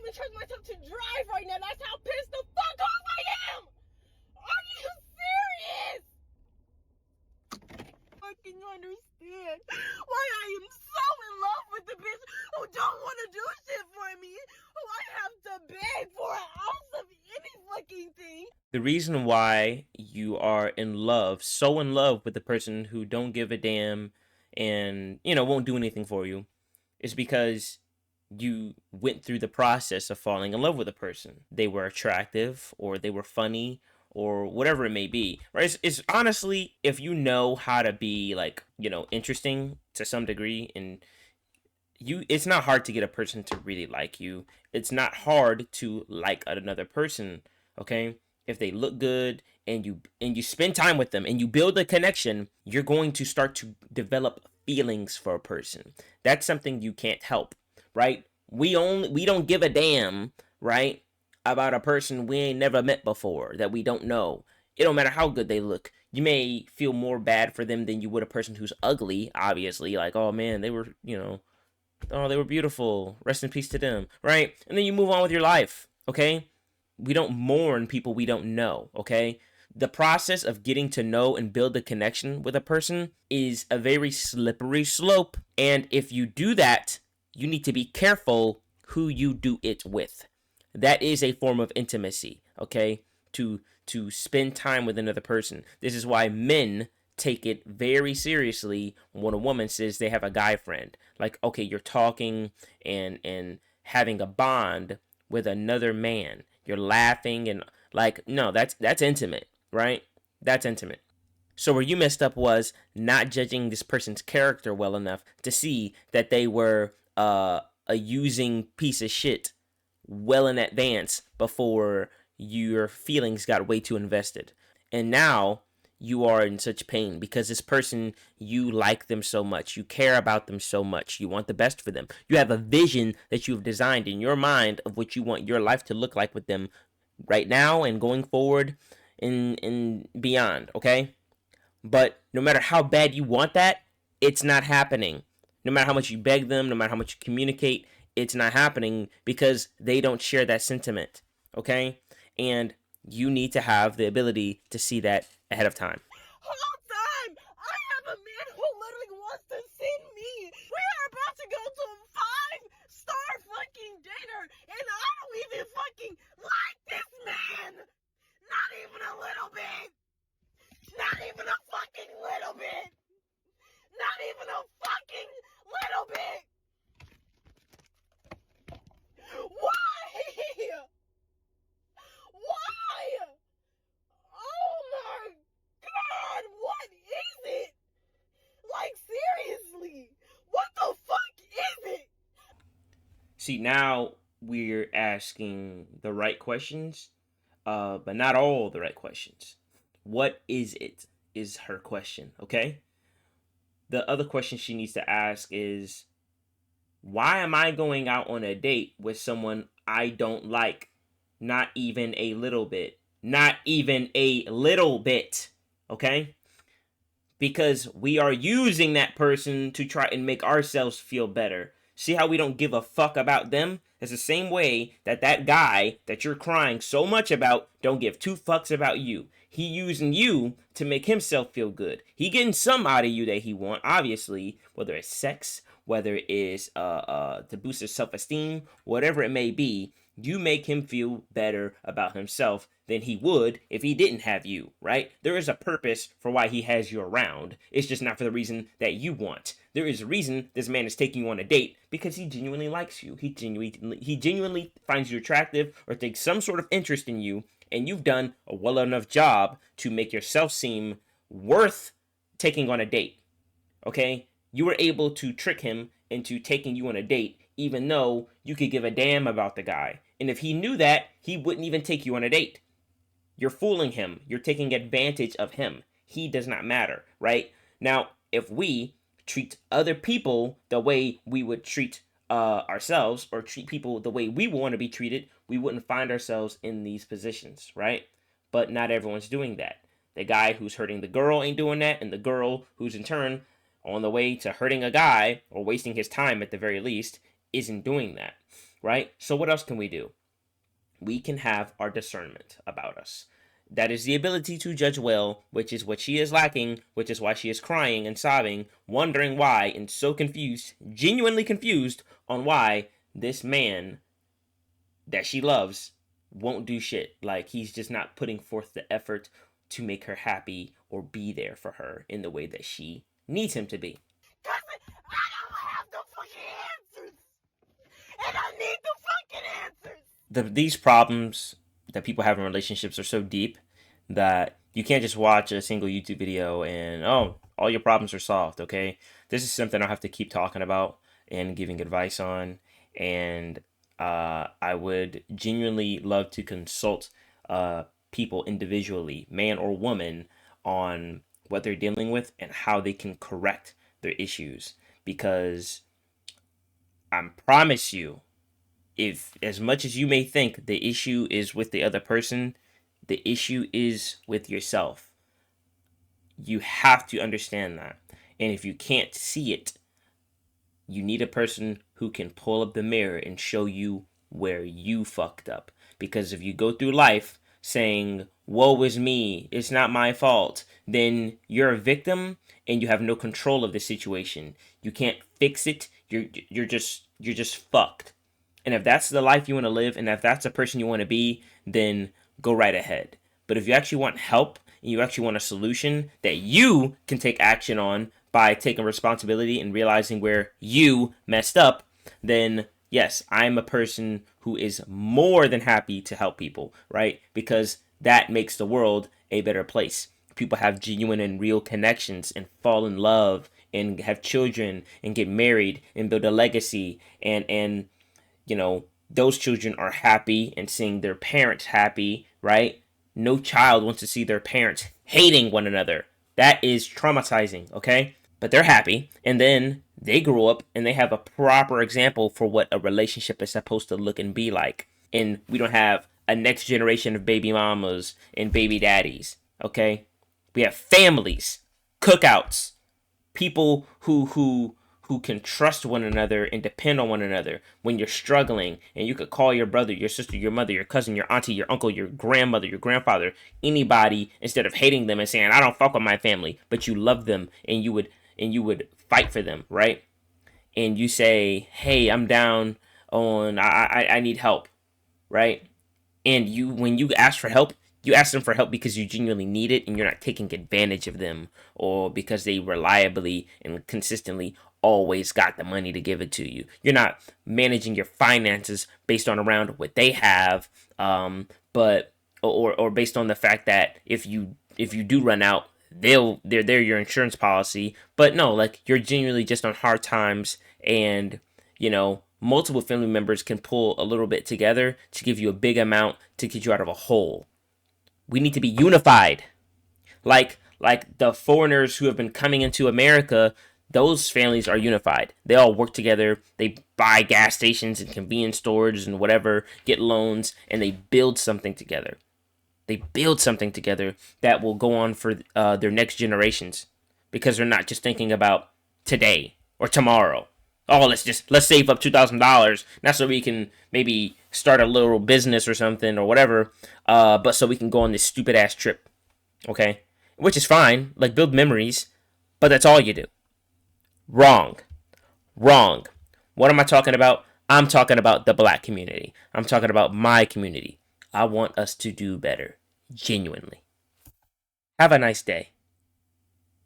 barely trust myself to drive right now. That's how pissed the fuck off I am! Are you serious? Fucking understand why I am so in love with the bitch who don't want to do shit for me, who I have to beg for an ounce of any fucking thing. The reason why you are in love, so in love with the person who don't give a damn and, won't do anything for you, is because you went through the process of falling in love with a person. They were attractive, or they were funny, or whatever it may be, right? It's honestly, if you know how to be, like, interesting to some degree, and it's not hard to get a person to really like you. It's not hard to like another person, okay? If they look good and you spend time with them and you build a connection, you're going to start to develop feelings for a person. That's something you can't help, right? We don't give a damn, right, about a person we ain't never met before, that we don't know. It don't matter how good they look. You may feel more bad for them than you would a person who's ugly, obviously. Like, oh man, they were, oh, they were beautiful. Rest in peace to them, right? And then you move on with your life, okay? We don't mourn people we don't know, okay? The process of getting to know and build a connection with a person is a very slippery slope. And if you do that, you need to be careful who you do it with. That is a form of intimacy, okay? To spend time with another person. This is why men take it very seriously when a woman says they have a guy friend. Like, okay, you're talking and having a bond with another man. You're laughing and, like, no, that's intimate, right? That's intimate. So where you messed up was not judging this person's character well enough to see that they were a using piece of shit well in advance before your feelings got way too invested. And now you are in such pain because this person, you like them so much, you care about them so much, you want the best for them. You have a vision that you've designed in your mind of what you want your life to look like with them right now and going forward and beyond, okay? But no matter how bad you want that, it's not happening. No matter how much you beg them, no matter how much you communicate, it's not happening because they don't share that sentiment, okay? And you need to have the ability to see that ahead of time. Hold on! I have a man who literally wants to see me. We are about to go to a 5-star fucking dinner, and I don't even fucking like this man. Not even a little bit. Not even a fucking little bit. Not even a fucking little bit. Why? Why? Oh my God, what is it? Like, seriously, what the fuck is it? See, now we're asking the right questions, but not all the right questions. What is it? Is her question, okay? The other question she needs to ask is, why am I going out on a date with someone I don't like? Not even a little bit. Not even a little bit. Okay? Because we are using that person to try and make ourselves feel better. See how we don't give a fuck about them? It's the same way that that guy that you're crying so much about don't give two fucks about you. He using you to make himself feel good. He getting some out of you that he want, obviously, whether it's sex, whether it is to boost his self-esteem, whatever it may be. You make him feel better about himself than he would if he didn't have you, right? There is a purpose for why he has you around. It's just not for the reason that you want. There is a reason this man is taking you on a date because he genuinely likes you. He genuinely finds you attractive or takes some sort of interest in you, and you've done a well enough job to make yourself seem worth taking on a date. Okay? You were able to trick him into taking you on a date even though you could give a damn about the guy. And if he knew that, he wouldn't even take you on a date. You're fooling him. You're taking advantage of him. He does not matter, right? Now, if we treat other people the way we would treat ourselves, or treat people the way we want to be treated, we wouldn't find ourselves in these positions, right? But not everyone's doing that. The guy who's hurting the girl ain't doing that, and the girl who's in turn on the way to hurting a guy or wasting his time at the very least isn't doing that. right? So what else can we do? We can have our discernment about us. That is the ability to judge well, which is what she is lacking, which is why she is crying and sobbing, wondering why, and so confused, genuinely confused on why this man that she loves won't do shit. Like, he's just not putting forth the effort to make her happy or be there for her in the way that she needs him to be. Cause I don't have the fucking answers. And I need the fucking answers. These problems that people have in relationships are so deep that you can't just watch a single YouTube video and, oh, all your problems are solved, okay? This is something I'll have to keep talking about and giving advice on. And I would genuinely love to consult people individually, man or woman, on what they're dealing with and how they can correct their issues. Because I promise you, if as much as you may think the issue is with the other person, the issue is with yourself. You have to understand that. And if you can't see it, you need a person who can pull up the mirror and show you where you fucked up. Because if you go through life saying, woe is me, it's not my fault, then you're a victim and you have no control of the situation. You can't fix it. You're just fucked. And if that's the life you want to live, and if that's the person you want to be, then go right ahead. But if you actually want help, and you actually want a solution that you can take action on by taking responsibility and realizing where you messed up, then yes, I'm a person who is more than happy to help people, right? Because that makes the world a better place. People have genuine and real connections and fall in love and have children and get married and build a legacy, and you know, those children are happy and seeing their parents happy, right? No child wants to see their parents hating one another. That is traumatizing, okay? But they're happy, and then they grow up and they have a proper example for what a relationship is supposed to look and be like. And we don't have a next generation of baby mamas and baby daddies, okay? We have families, cookouts, people who can trust one another and depend on one another when you're struggling, and you could call your brother, your sister, your mother, your cousin, your auntie, your uncle, your grandmother, your grandfather, anybody, instead of hating them and saying, I don't fuck with my family, but you love them and you would fight for them, right? And you say, hey, I'm down on, I need help, right? And you, when you ask for help, you ask them for help because you genuinely need it and you're not taking advantage of them, or because they reliably and consistently always got the money to give it to you. You're not managing your finances based on around what they have, but or based on the fact that if you do run out, they're your insurance policy. But no, like, you're genuinely just on hard times, and you know, multiple family members can pull a little bit together to give you a big amount to get you out of a hole. We need to be unified. Like the foreigners who have been coming into America, those families are unified. They all work together. They buy gas stations and convenience stores and whatever, get loans, and they build something together. They build something together that will go on for their next generations, because they're not just thinking about today or tomorrow. Oh, let's save up $2,000, not so we can maybe start a little business or something or whatever, but so we can go on this stupid ass trip, okay? Which is fine, like, build memories, but that's all you do. Wrong. Wrong. What am I talking about? I'm talking about the black community. I'm talking about my community. I want us to do better. Genuinely. Have a nice day.